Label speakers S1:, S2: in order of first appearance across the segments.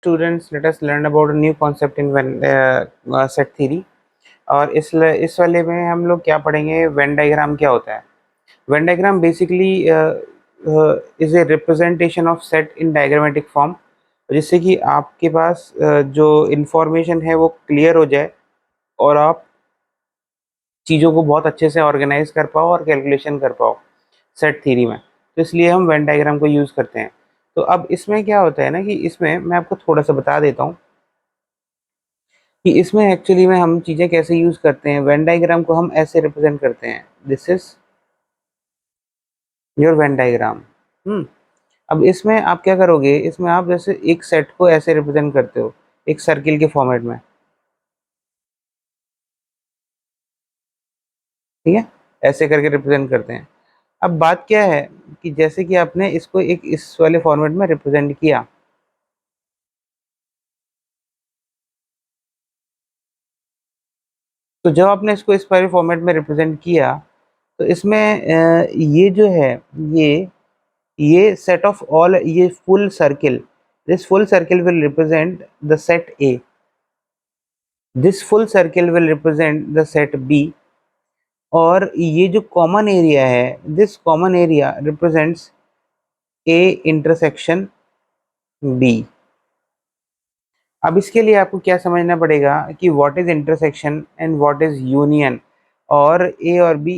S1: Students, let us learn about a new concept in set theory. और इस वाले में हम लोग क्या पढ़ेंगे, वेन डायग्राम क्या होता है। Venn diagram basically is a representation of set in diagrammatic form, जिससे कि आपके पास जो इंफॉर्मेशन है वो क्लियर हो जाए और आप चीज़ों को बहुत अच्छे से ऑर्गेनाइज कर पाओ और कैलकुलेशन कर पाओ सेट थ्योरी में। तो इसलिए हम वेन डायग्राम को यूज़ करते हैं। तो अब इसमें क्या होता है ना कि इसमें मैं आपको थोड़ा सा बता देता हूँ कि इसमें एक्चुअली में हम चीज़ें कैसे यूज़ करते हैं। वेन डायग्राम को हम ऐसे रिप्रेजेंट करते हैं, this is your Venn diagram. अब इसमें आप क्या करोगे, इसमें आप जैसे एक सेट को ऐसे रिप्रेजेंट करते हो एक सर्किल के फॉर्मेट में, ठीक है, ऐसे करके रिप्रेजेंट करते हैं। अब बात क्या है कि जैसे कि आपने इसको एक इस वाले फॉर्मेट में रिप्रेजेंट किया, तो जब आपने इसको इस वाले फॉर्मेट में रिप्रेजेंट किया तो इसमें ये जो है, ये ये सेट ऑफ ऑल, ये full circle, this full circle will represent the set A, this full circle will represent the set B, और ये जो कॉमन एरिया है, this common area represents A intersection B. अब इसके लिए आपको क्या समझना पड़ेगा कि what is intersection and what is union, और ए और बी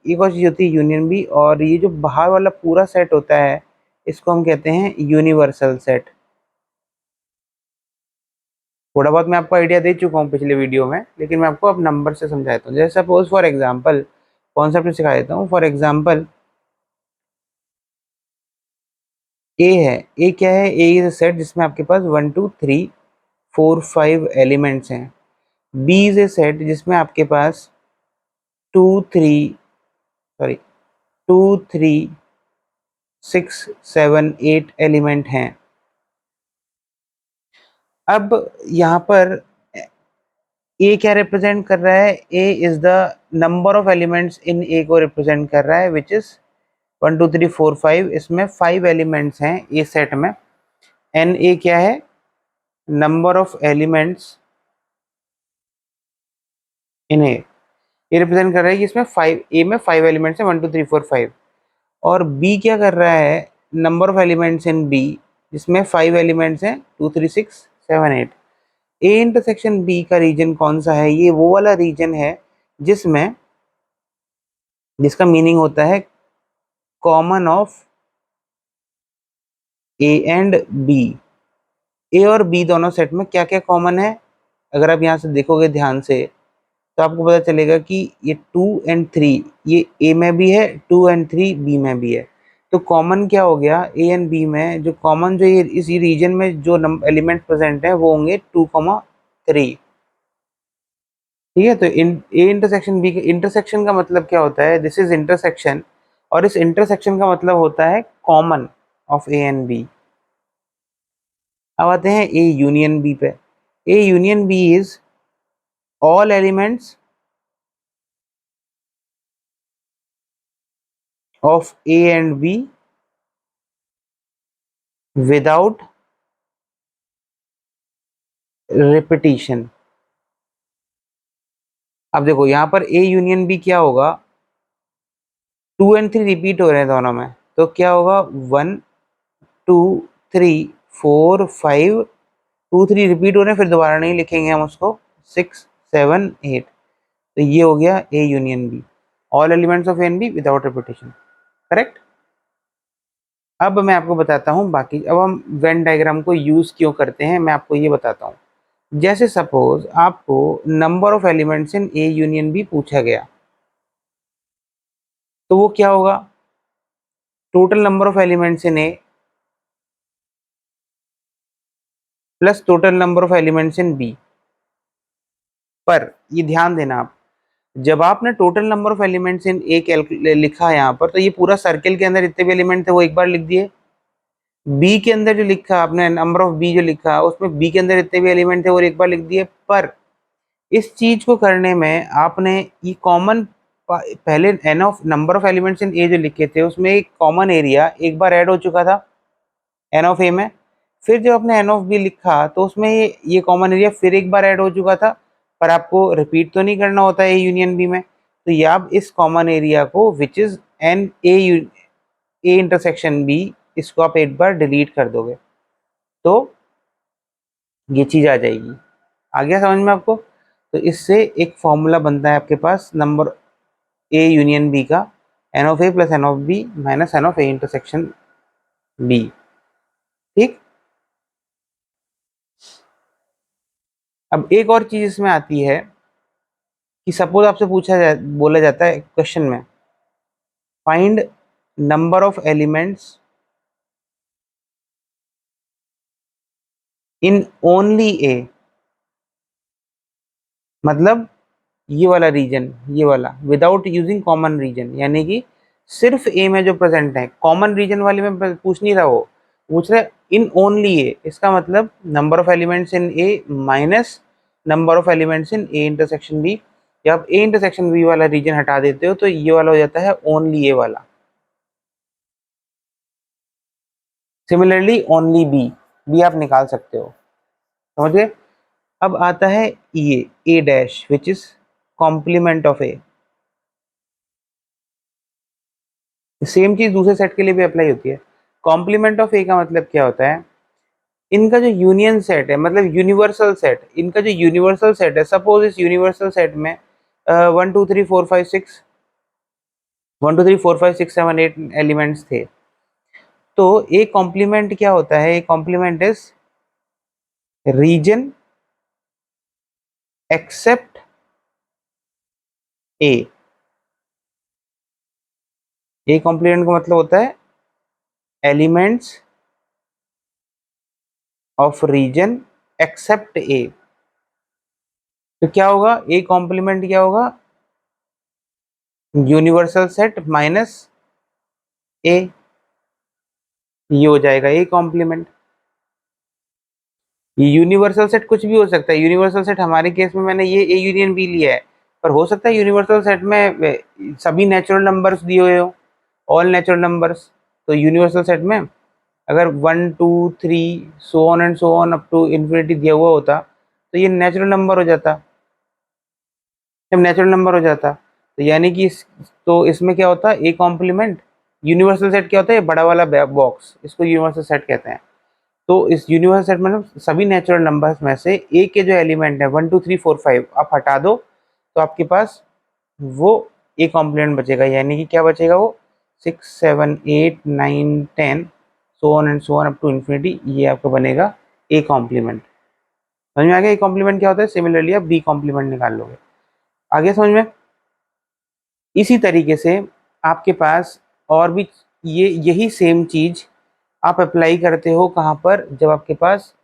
S1: एक और चीज होती है यूनियन बी, और ये जो बाहर वाला पूरा सेट होता है इसको हम कहते हैं यूनिवर्सल सेट। थोड़ा बहुत मैं आपको आइडिया दे चुका हूँ पिछले वीडियो में, लेकिन मैं आपको अब नंबर से समझाता हूँ। जैसे सपोज फॉर एग्जांपल कॉन्सेप्ट सिखा देता हूँ। फॉर एग्जांपल ए है, ए क्या है, ए इज अ सेट जिसमें आपके पास 1 2 3 4 5 एलिमेंट्स हैं। बी इज ए सेट जिसमें आपके पास टू थ्री सॉरी 2 3 6 7 8 एलिमेंट हैं। अब यहाँ पर ए क्या रिप्रेजेंट कर रहा है, A is the number of elements in A को रिप्रेजेंट कर रहा है, विच इज 1 2 3 4 5। इसमें 5 एलिमेंट्स हैं ए सेट में। एन ए क्या है, नंबर ऑफ एलिमेंट्स इन ए, ये रिप्रेजेंट कर रहा है कि इसमें 5, ए में 5 एलिमेंट्स हैं, 1 2 3 4 5। और बी क्या कर रहा है, number of elements in B, जिसमें 5 एलिमेंट्स हैं, 2 3 6 7 8। ए इंटरसेक्शन बी का रीजन कौन सा है, ये वो वाला रीजन है जिसमें, जिसका मीनिंग होता है common of A and B. A और बी दोनों सेट में क्या क्या कॉमन है, अगर आप यहाँ से देखोगे ध्यान से तो आपको पता चलेगा कि ये 2 और 3 ये ए में भी है, 2 और 3 बी में भी है। तो कॉमन क्या हो गया, ए एंड बी में जो कॉमन, जो ये इस रीजन में जो एलिमेंट प्रेजेंट है वो होंगे 2 3। ठीक है, तो ए इंटरसेक्शन बी, इंटरसेक्शन का मतलब क्या होता है, दिस इज इंटरसेक्शन, और इस इंटरसेक्शन का मतलब होता है common of A and B. अब आते हैं ए यूनियन बी पे। A union B is all elements of A and B without repetition. अब देखो यहाँ पर ए यूनियन बी क्या होगा, 2 और 3 रिपीट हो रहे हैं दोनों में, तो क्या होगा, 1 2 3 4 5, 2 3 रिपीट हो रहे हैं, फिर दोबारा नहीं लिखेंगे हम उसको, 6 7 8। तो ये हो गया A union B, all elements of A and B without repetition, correct. अब मैं आपको बताता हूँ बाकी, अब हम वेन डायग्राम को यूज क्यों करते हैं मैं आपको ये बताता हूँ। जैसे सपोज आपको number of elements in A union B पूछा गया, तो वो क्या होगा, total number of elements in A plus total number of elements in B. पर ये ध्यान देना आप, जब आपने total number of elements in A लिखा है यहाँ पर, तो ये पूरा सर्किल के अंदर जितने भी एलिमेंट थे वो एक बार लिख दिए। बी के अंदर जो लिखा आपने, नंबर ऑफ बी जो लिखा, उसमें बी के अंदर जितने भी एलिमेंट थे वो एक बार लिख दिए। पर इस चीज को करने में आपने ये कॉमन, पहले n of number of elements in A जो लिखे थे उसमें एक कॉमन एरिया एक बार ऐड हो चुका था एन ऑफ ए में, फिर जब आपने एन ऑफ बी लिखा तो उसमें ये कॉमन एरिया फिर एक बार ऐड हो चुका था, पर आपको रिपीट तो नहीं करना होता ए यूनियन बी में, तो ये आप इस कॉमन एरिया को which is n A intersection B, इसको आप एक बार डिलीट कर दोगे तो ये चीज आ जाएगी। आ गया समझ में आपको? तो इससे एक फॉर्मूला बनता है आपके पास नंबर ए यूनियन बी का, n of A plus N of B minus N of A intersection B. ठीक। अब एक और चीज इसमें आती है कि सपोज आपसे बोला जाता है क्वेश्चन में, find number of elements in only A, मतलब ये वाला रीजन, ये वाला विदाउट यूजिंग कॉमन रीजन, यानी कि सिर्फ ए में जो प्रेजेंट है, कॉमन रीजन वाले में पूछ नहीं रहा, वो पूछ रहा है इन ओनली ए। इसका मतलब number of elements in A minus number of elements in A intersection B. जब आप ए इंटरसेक्शन बी वाला रीजन हटा देते हो तो ये वाला हो जाता है ओनली ए वाला। सिमिलरली ओनली बी, बी आप निकाल सकते हो। समझ गए? अब आता है A dash which is complement of A. Same चीज दूसरे सेट के लिए भी अप्लाई होती है। कॉम्प्लीमेंट ऑफ ए का मतलब क्या होता है, इनका जो यूनियन सेट है, मतलब यूनिवर्सल सेट, इनका जो यूनिवर्सल सेट है, सपोज इस यूनिवर्सल सेट में 1 2 3 4 5 6 एलिमेंट्स थे, तो ए कॉम्प्लीमेंट क्या होता है, A complement is region except A. A complement का मतलब होता है elements of region except A. तो क्या होगा, ए कॉम्प्लीमेंट क्या होगा, यूनिवर्सल सेट माइनस ए, ये हो जाएगा ए कॉम्प्लीमेंट। ये यूनिवर्सल सेट कुछ भी हो सकता है, यूनिवर्सल सेट हमारे केस में मैंने ये ए यूनियन बी लिया है, पर हो सकता है यूनिवर्सल सेट में सभी नेचुरल नंबर्स दिए हुए हो, ऑल नेचुरल नंबर्स। तो यूनिवर्सल सेट में अगर 1 2 3 so on and so on up to infinity दिया हुआ होता तो ये नेचुरल नंबर हो जाता, जब नेचुरल नंबर हो जाता तो यानी कि तो इसमें क्या होता, ए कॉम्प्लीमेंट यूनिवर्सल सेट क्या होता है, ये बड़ा वाला बॉक्स, इसको यूनिवर्सल सेट कहते हैं। तो इस यूनिवर्सल सेट में सभी नेचुरल नंबर्स में से ए के जो एलिमेंट है 1 2 3 4 5 आप हटा दो, तो आपके पास वो ए कॉम्प्लीमेंट बचेगा, यानी कि क्या बचेगा, वो 6 7 8 9 10 so on and so on up to infinity, ये आपका बनेगा ए कॉम्प्लीमेंट। समझ में आ गया ए कॉम्प्लीमेंट क्या होता है? सिमिलरली आप बी कॉम्प्लीमेंट निकाल लोगे। आगे समझ में? इसी तरीके से आपके पास और भी ये यही सेम चीज आप अप्लाई करते हो कहाँ पर, जब आपके पास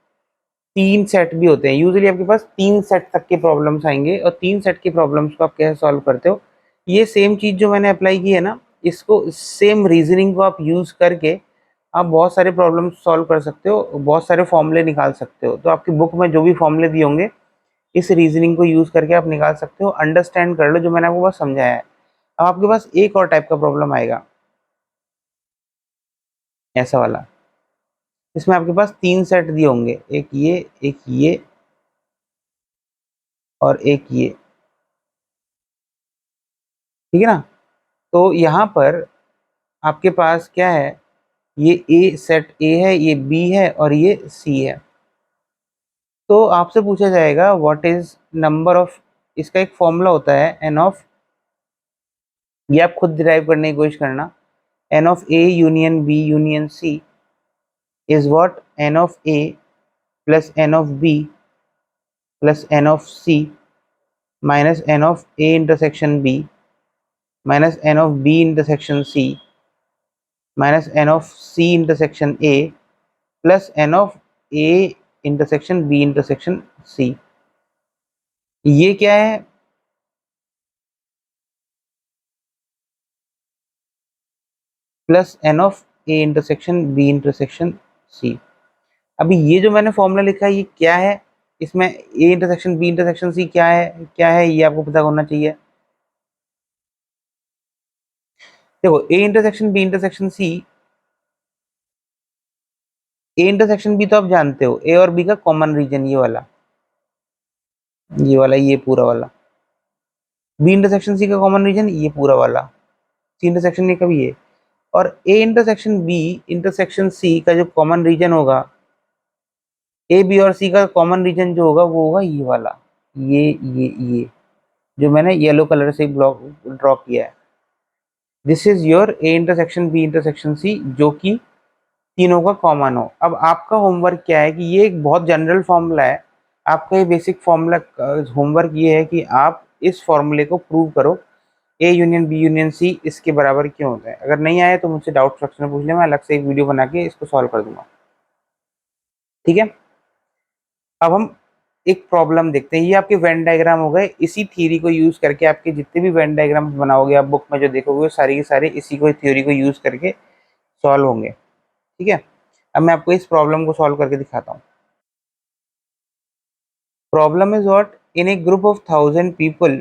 S1: 3 सेट भी होते हैं। यूजुअली आपके पास 3 सेट तक के प्रॉब्लम्स आएंगे, और 3 सेट की प्रॉब्लम्स को आप कैसे सॉल्व करते हो, ये सेम चीज जो मैंने अप्लाई की है ना, इसको सेम रीजनिंग को आप यूज करके आप बहुत सारे प्रॉब्लम सॉल्व कर सकते हो, बहुत सारे फॉर्मूले निकाल सकते हो। तो आपकी बुक में जो भी फॉर्मूले दिए होंगे इस रीजनिंग को यूज करके आप निकाल सकते हो। अंडरस्टैंड कर लो जो मैंने आपको बस समझाया है। अब आपके पास एक और टाइप का प्रॉब्लम आएगा, ऐसा वाला, इसमें आपके पास 3 सेट दिए होंगे, एक ये और एक ये। ठीक है ना? तो यहाँ पर आपके पास क्या है, ये ए सेट ए है, ये बी है और ये सी है। तो आपसे पूछा जाएगा व्हाट इज नंबर ऑफ, इसका एक फॉर्मूला होता है एन ऑफ, ये आप खुद डिराइव करने की कोशिश करना, n of A union B union C is what, n of A plus N of B plus N of C minus N of A intersection B minus N of B intersection C minus N of C intersection A plus N of A intersection B intersection C. ये क्या है, plus N of A intersection B intersection C. अभी ये जो मैंने formula लिखा है ये क्या है, इसमें A intersection B intersection C क्या है ये आपको पता होना चाहिए। देखो A intersection B intersection C A intersection B तो आप जानते हो, ए और बी का कॉमन रीजन ये वाला ये पूरा वाला। बी इंटरसेक्शन सी का कॉमन रीजन ये पूरा वाला। सी इंटरसेक्शन ए का भी ये। और A intersection B intersection C का जो कॉमन रीजन होगा, ए बी और सी का कॉमन रीजन जो होगा वो होगा ये वाला, ये जो मैंने येलो कलर से ब्लॉक ड्रॉ किया है। This is your A intersection B intersection C, जो कि तीनों का कॉमन हो। अब आपका होमवर्क क्या है कि ये एक बहुत जनरल फॉर्मूला है। आपका ये बेसिक फॉर्मूला होमवर्क ये है कि आप इस फॉर्मूले को प्रूव करो, A union B union C इसके बराबर क्यों होता है। अगर नहीं आए तो मुझसे डाउट सेक्शन में पूछ लें, मैं अलग से एक वीडियो बना के इसको सॉल्व कर दूंगा। ठीक है, अब हम एक प्रॉब्लम देखते हैं। ये आपके वेन डायग्राम हो गए। इसी थ्योरी को यूज करके आपके जितने भी वेन डायग्राम बनाओगे आप बुक में जो देखोगे, वो सारे के सारे इसी को थ्योरी को यूज करके सॉल्व होंगे। ठीक है, अब मैं आपको इस प्रॉब्लम को सॉल्व करके दिखाता हूँ। Problem is what, in A group of 1000 people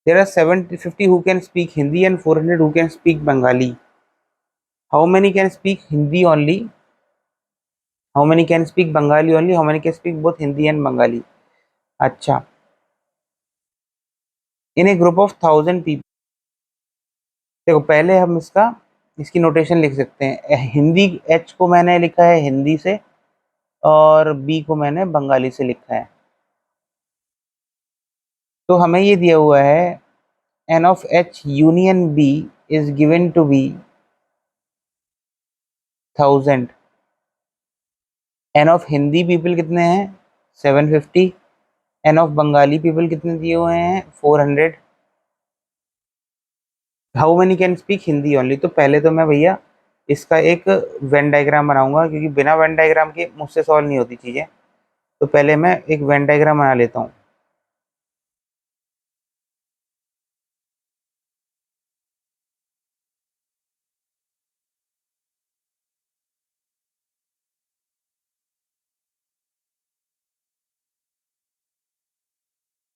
S1: there are 750 who can speak Hindi and 400 who can speak Bengali. How many can speak Hindi only? How many can speak Bengali only? How many can speak both Hindi and Bengali? अच्छा, इन ए group of 1000 people, देखो पहले हम इसकी notation लिख सकते हैं। Hindi H को मैंने लिखा है हिंदी से, और बी को मैंने बंगाली से लिखा है। तो हमें ये दिया हुआ है N of H union B is given to be 1000। N of Hindi people कितने हैं 750। एन ऑफ बंगाली पीपल कितने दिए हुए हैं 400। How many can speak Hindi only, तो पहले तो मैं भैया इसका एक वेन डायग्राम बनाऊंगा, क्योंकि बिना वेन डायग्राम के मुझसे सॉल्व नहीं होती चीजें। तो पहले मैं एक वेन डायग्राम बना लेता हूँ।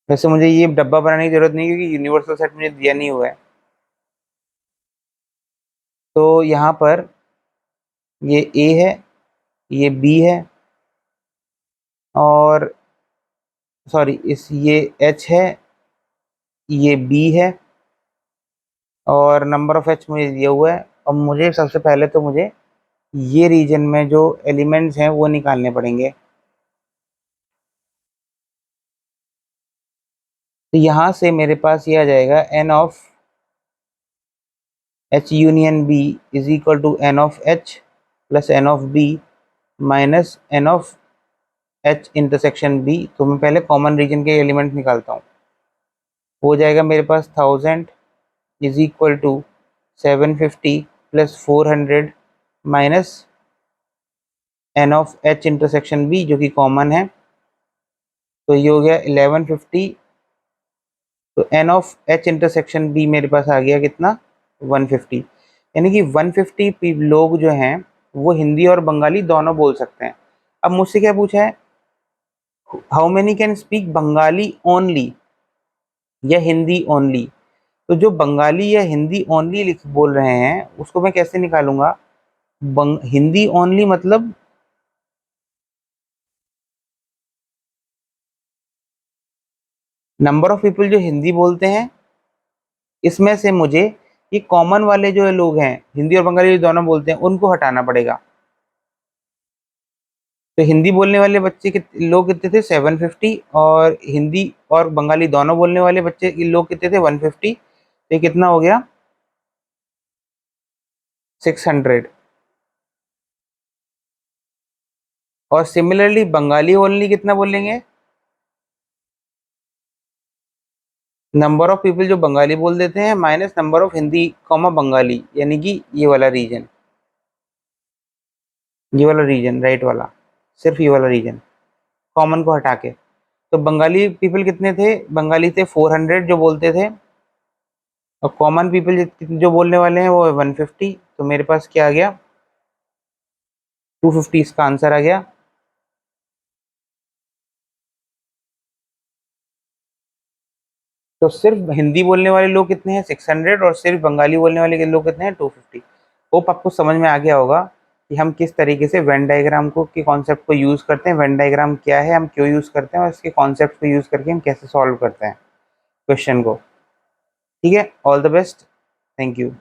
S1: वैसे मुझे ये डब्बा बनाने की जरूरत नहीं, क्योंकि यूनिवर्सल सेट मुझे दिया नहीं हुआ है। तो यहाँ पर ये ए है, ये बी है, और सॉरी इस ये एच है, ये बी है, और नंबर ऑफ एच मुझे दिया हुआ है। अब मुझे सबसे पहले तो मुझे ये रीजन में जो एलिमेंट्स हैं वो निकालने पड़ेंगे। तो यहाँ से मेरे पास ये आ जाएगा N of H union B is equal to N of H plus N of B minus N of H intersection B. तो मैं पहले कॉमन रीजन के एलिमेंट निकालता हूँ। हो जाएगा मेरे पास 1000 is equal to 750 plus 400 minus N of H intersection B जो कि कॉमन है। तो ये हो गया 1150। तो N of H intersection B मेरे पास आ गया कितना 150। यानी कि 150 लोग जो हैं वो हिंदी और बंगाली दोनों बोल सकते हैं। अब मुझसे क्या पूछा है, how many can speak Bengali only या हिंदी ओनली। तो जो बंगाली या हिंदी ओनली लिख बोल रहे हैं उसको मैं कैसे निकालूंगा। हिंदी ओनली मतलब नंबर ऑफ पीपल जो हिंदी बोलते हैं, इसमें से मुझे ये कॉमन वाले जो लोग हैं हिंदी और बंगाली जो दोनों बोलते हैं उनको हटाना पड़ेगा। तो हिंदी बोलने वाले बच्चे लोग कितने थे 750, और हिंदी और बंगाली दोनों बोलने वाले बच्चे लोग कितने थे 150। तो ये कितना हो गया 600। और सिमिलरली बंगाली ओनली कितना बोलेंगे, नंबर ऑफ पीपल जो बंगाली बोल देते हैं minus number of Hindi comma Bengali, यानी कि ये वाला रीजन राइट वाला, सिर्फ ये वाला रीजन कॉमन को हटा के। तो बंगाली पीपल कितने थे, बंगाली थे 400 जो बोलते थे, और कॉमन पीपल जो बोलने वाले हैं वो 150। तो मेरे पास क्या आ गया 250 इसका आंसर आ गया। तो सिर्फ हिंदी बोलने वाले लोग कितने हैं 600, और सिर्फ बंगाली बोलने वाले के लोग कितने हैं 250। होप आपको समझ में आ गया होगा कि हम किस तरीके से वेन डायग्राम को के कॉन्सेप्ट को यूज़ करते हैं, वेन डायग्राम क्या है, हम क्यों यूज़ करते हैं और इसके कॉन्सेप्ट को यूज़ करके हम कैसे सॉल्व करते हैं क्वेश्चन को। ठीक है, all the best, thank you.